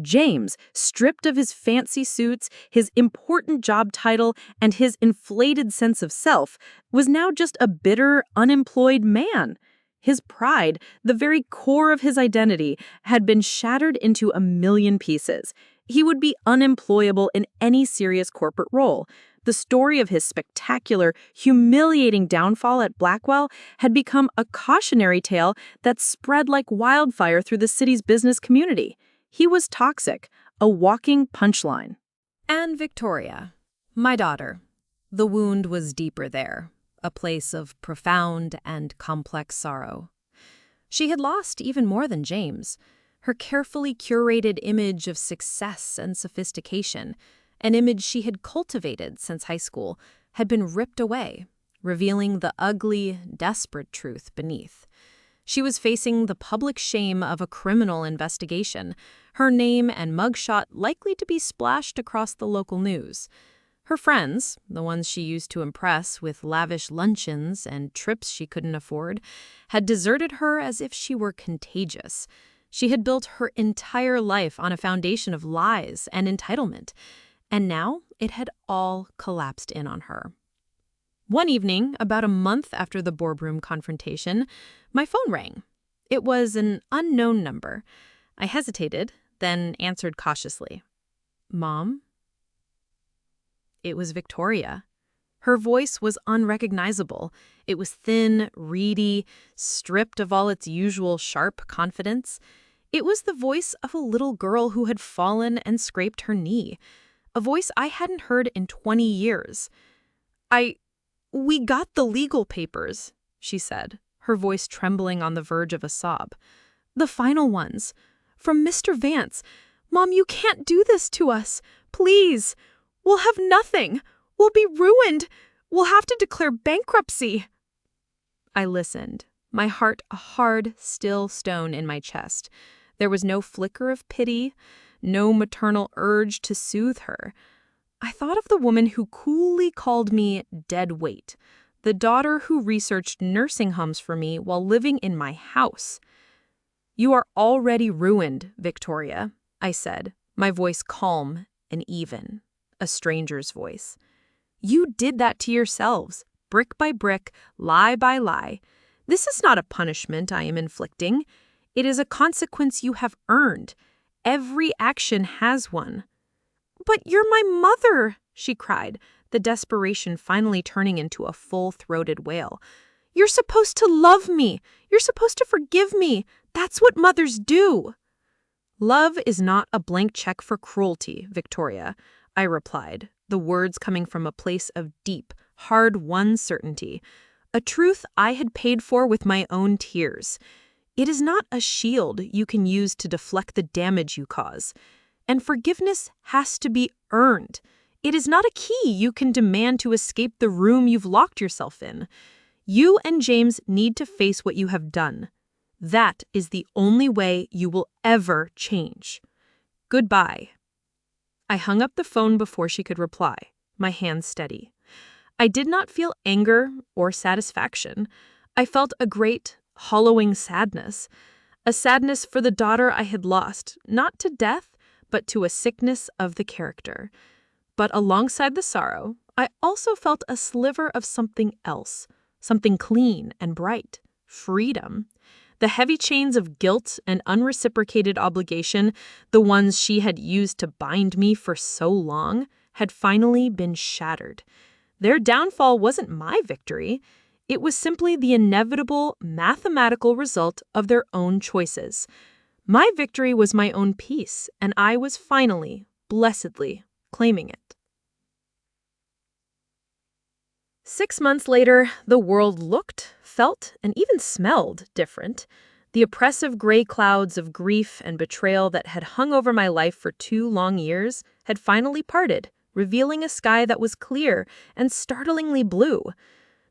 James, stripped of his fancy suits, his important job title, and his inflated sense of self, was now just a bitter, unemployed man. His pride, the very core of his identity, had been shattered into a million pieces. He would be unemployable in any serious corporate role. The story of his spectacular, humiliating downfall at Blackwell had become a cautionary tale that spread like wildfire through the city's business community. He was toxic, a walking punchline. And Victoria, my daughter. The wound was deeper there, a place of profound and complex sorrow. She had lost even more than James. Her carefully curated image of success and sophistication, an image she had cultivated since high school, had been ripped away, revealing the ugly, desperate truth beneath. She was facing the public shame of a criminal investigation, her name and mugshot likely to be splashed across the local news. Her friends, the ones she used to impress with lavish luncheons and trips she couldn't afford, had deserted her as if she were contagious. She had built her entire life on a foundation of lies and entitlement, and now it had all collapsed in on her. One evening, about a month after the boardroom confrontation, my phone rang. It was an unknown number. I hesitated, then answered cautiously. "Mom?" It was Victoria. Her voice was unrecognizable. It was thin, reedy, stripped of all its usual sharp confidence. It was the voice of a little girl who had fallen and scraped her knee, a voice I hadn't heard in 20 years. We got the legal papers," she said, her voice trembling on the verge of a sob. "The final ones. From Mr. Vance. Mom, you can't do this to us. Please. We'll have nothing. We'll be ruined. We'll have to declare bankruptcy." I listened, my heart a hard, still stone in my chest. There was no flicker of pity, no maternal urge to soothe her. I thought of the woman who coolly called me dead weight, the daughter who researched nursing homes for me while living in my house. "You are already ruined, Victoria," I said, my voice calm and even, a stranger's voice. "You did that to yourselves, brick by brick, lie by lie. This is not a punishment I am inflicting. It is a consequence you have earned. Every action has one." "But you're my mother," she cried, the desperation finally turning into a full-throated wail. "You're supposed to love me. You're supposed to forgive me. That's what mothers do." "Love is not a blank check for cruelty, Victoria," I replied, the words coming from a place of deep, hard-won certainty, a truth I had paid for with my own tears. It is not a shield you can use to deflect the damage you cause. And forgiveness has to be earned. It is not a key you can demand to escape the room you've locked yourself in. You and James need to face what you have done. That is the only way you will ever change. Goodbye. I hung up the phone before she could reply, my hands steady. I did not feel anger or satisfaction. I felt a great, hollowing sadness. A sadness for the daughter I had lost, not to death, but to a sickness of the character. But alongside the sorrow, I also felt a sliver of something else, something clean and bright, freedom. The heavy chains of guilt and unreciprocated obligation, the ones she had used to bind me for so long, had finally been shattered. Their downfall wasn't my victory. It was simply the inevitable mathematical result of their own choices. My victory was my own peace, and I was finally, blessedly, claiming it. 6 months later, the world looked, felt, and even smelled different. The oppressive gray clouds of grief and betrayal that had hung over my life for 2 long years had finally parted, revealing a sky that was clear and startlingly blue.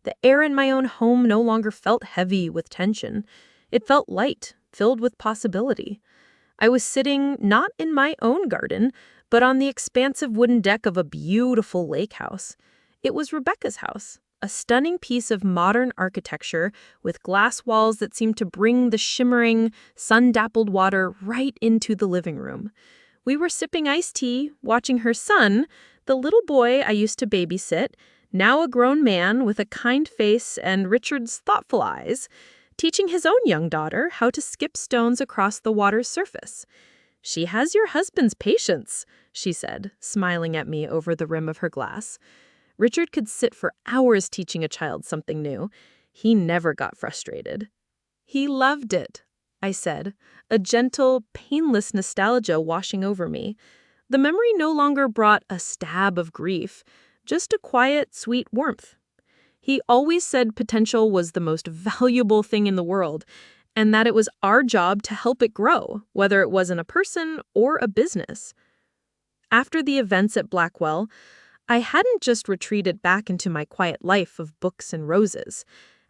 The air in my own home no longer felt heavy with tension. It felt light, filled with possibility. I was sitting not in my own garden, but on the expansive wooden deck of a beautiful lake house. It was Rebecca's house, a stunning piece of modern architecture with glass walls that seemed to bring the shimmering, sun-dappled water right into the living room. We were sipping iced tea, watching her son, the little boy I used to babysit, now a grown man with a kind face and Richard's thoughtful eyes, teaching his own young daughter how to skip stones across the water's surface. "She has your husband's patience," she said, smiling at me over the rim of her glass. Richard could sit for hours teaching a child something new. He never got frustrated. "He loved it," I said, a gentle, painless nostalgia washing over me. The memory no longer brought a stab of grief, just a quiet, sweet warmth. "He always said potential was the most valuable thing in the world, and that it was our job to help it grow, whether it was in a person or a business. After the events at Blackwell, I hadn't just retreated back into my quiet life of books and roses.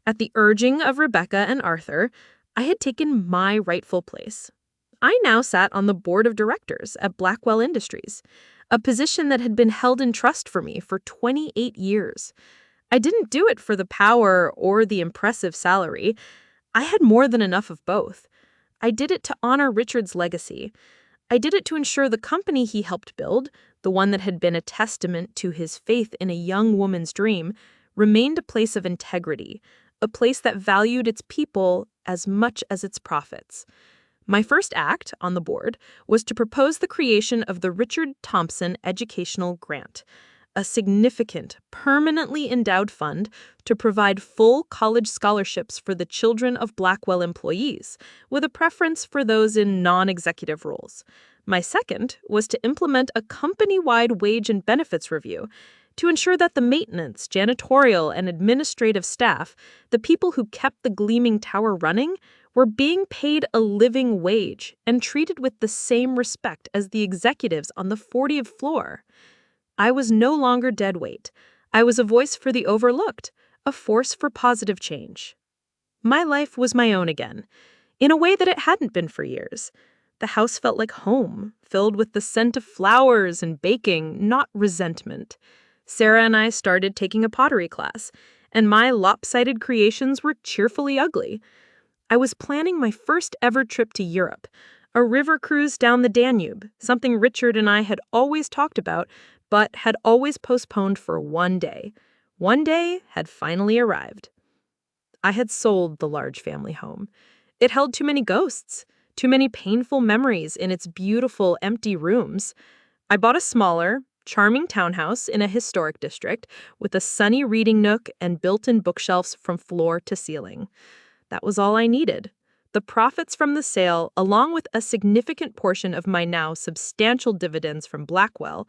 At the urging of Rebecca and Arthur, I had taken my rightful place. I now sat on the board of directors at Blackwell Industries, a position that had been held in trust for me for 28 years. I didn't do it for the power or the impressive salary. I had more than enough of both. I did it to honor Richard's legacy. I did it to ensure the company he helped build, the one that had been a testament to his faith in a young woman's dream, remained a place of integrity, a place that valued its people as much as its profits. My first act on the board was to propose the creation of the Richard Thompson Educational Grant, a significant, permanently endowed fund to provide full college scholarships for the children of Blackwell employees, with a preference for those in non-executive roles. My second was to implement a company-wide wage and benefits review to ensure that the maintenance, janitorial, and administrative staff, the people who kept the Gleaming Tower running, were being paid a living wage and treated with the same respect as the executives on the 40th floor. I was no longer dead weight. I was a voice for the overlooked, a force for positive change. My life was my own again, in a way that it hadn't been for years. The house felt like home, filled with the scent of flowers and baking, not resentment. Sarah and I started taking a pottery class, and my lopsided creations were cheerfully ugly. I was planning my first ever trip to Europe, a river cruise down the Danube, something Richard and I had always talked about, but had always postponed for one day. One day had finally arrived. I had sold the large family home. It held too many ghosts, too many painful memories in its beautiful, empty rooms. I bought a smaller, charming townhouse in a historic district with a sunny reading nook and built-in bookshelves from floor to ceiling. That was all I needed. The profits from the sale, along with a significant portion of my now substantial dividends from Blackwell,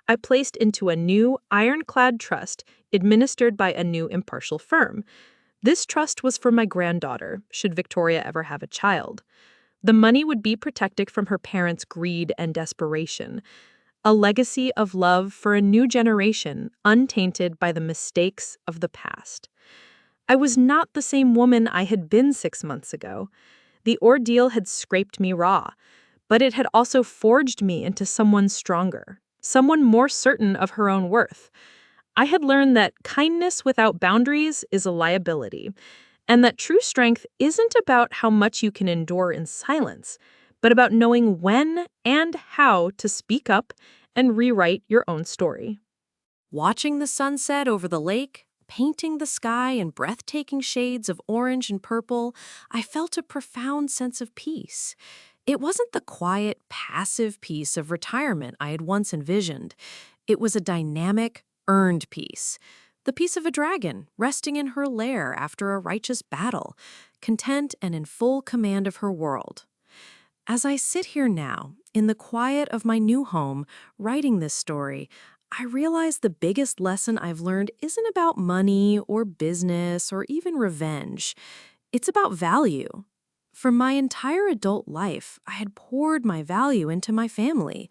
I placed into a new ironclad trust administered by a new impartial firm. This trust was for my granddaughter, should Victoria ever have a child. The money would be protected from her parents' greed and desperation, a legacy of love for a new generation untainted by the mistakes of the past. I was not the same woman I had been 6 months ago. The ordeal had scraped me raw, but it had also forged me into someone stronger, someone more certain of her own worth. I had learned that kindness without boundaries is a liability, and that true strength isn't about how much you can endure in silence, but about knowing when and how to speak up and rewrite your own story. Watching the sunset over the lake, painting the sky in breathtaking shades of orange and purple, I felt a profound sense of peace. It wasn't the quiet, passive peace of retirement I had once envisioned. It was a dynamic, earned peace. The peace of a dragon resting in her lair after a righteous battle, content and in full command of her world. As I sit here now, in the quiet of my new home, writing this story, I realize the biggest lesson I've learned isn't about money or business or even revenge. It's about value. For my entire adult life, I had poured my value into my family.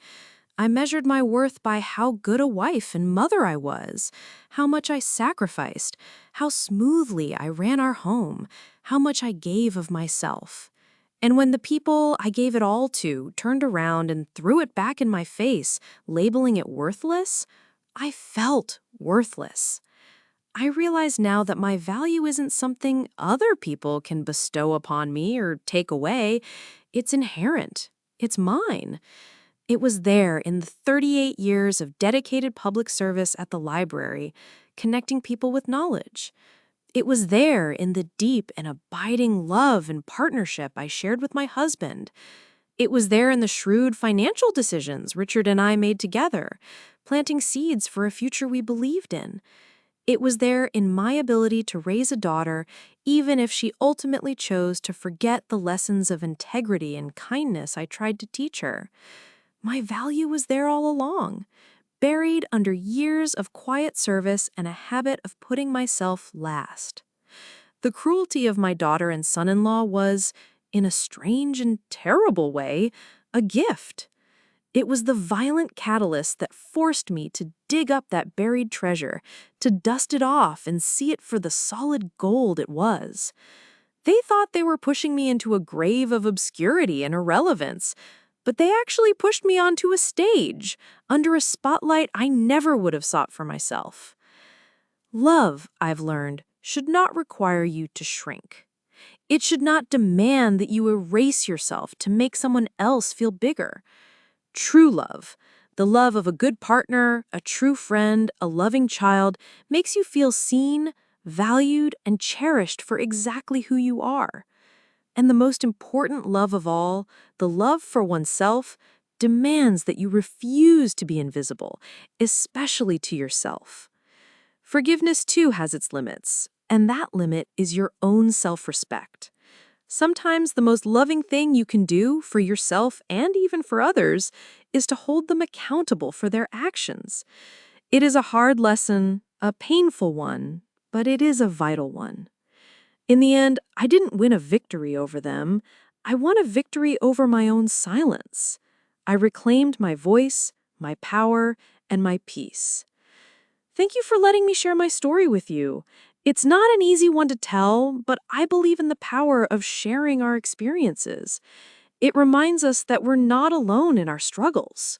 I measured my worth by how good a wife and mother I was, how much I sacrificed, how smoothly I ran our home, how much I gave of myself. And when the people I gave it all to turned around and threw it back in my face, labeling it worthless, I felt worthless. I realize now that my value isn't something other people can bestow upon me or take away. It's inherent. It's mine. It was there in the 38 years of dedicated public service at the library, connecting people with knowledge. It was there in the deep and abiding love and partnership I shared with my husband. It was there in the shrewd financial decisions Richard and I made together, planting seeds for a future we believed in. It was there in my ability to raise a daughter, even if she ultimately chose to forget the lessons of integrity and kindness I tried to teach her. My value was there all along, buried under years of quiet service and a habit of putting myself last. The cruelty of my daughter and son-in-law was, in a strange and terrible way, a gift. It was the violent catalyst that forced me to dig up that buried treasure, to dust it off and see it for the solid gold it was. They thought they were pushing me into a grave of obscurity and irrelevance, but they actually pushed me onto a stage, under a spotlight I never would have sought for myself. Love, I've learned, should not require you to shrink. It should not demand that you erase yourself to make someone else feel bigger. True love, the love of a good partner, a true friend, a loving child, makes you feel seen, valued, and cherished for exactly who you are. And the most important love of all, the love for oneself, demands that you refuse to be invisible, especially to yourself. Forgiveness, too, has its limits, and that limit is your own self-respect. Sometimes the most loving thing you can do for yourself and even for others is to hold them accountable for their actions. It is a hard lesson, a painful one, but it is a vital one. In the end, I didn't win a victory over them. I won a victory over my own silence. I reclaimed my voice, my power, and my peace. Thank you for letting me share my story with you. It's not an easy one to tell, but I believe in the power of sharing our experiences. It reminds us that we're not alone in our struggles.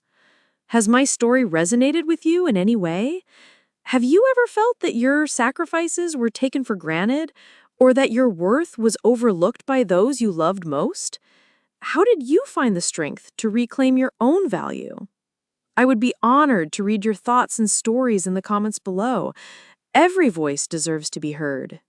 Has my story resonated with you in any way? Have you ever felt that your sacrifices were taken for granted, or that your worth was overlooked by those you loved most? How did you find the strength to reclaim your own value? I would be honored to read your thoughts and stories in the comments below. Every voice deserves to be heard.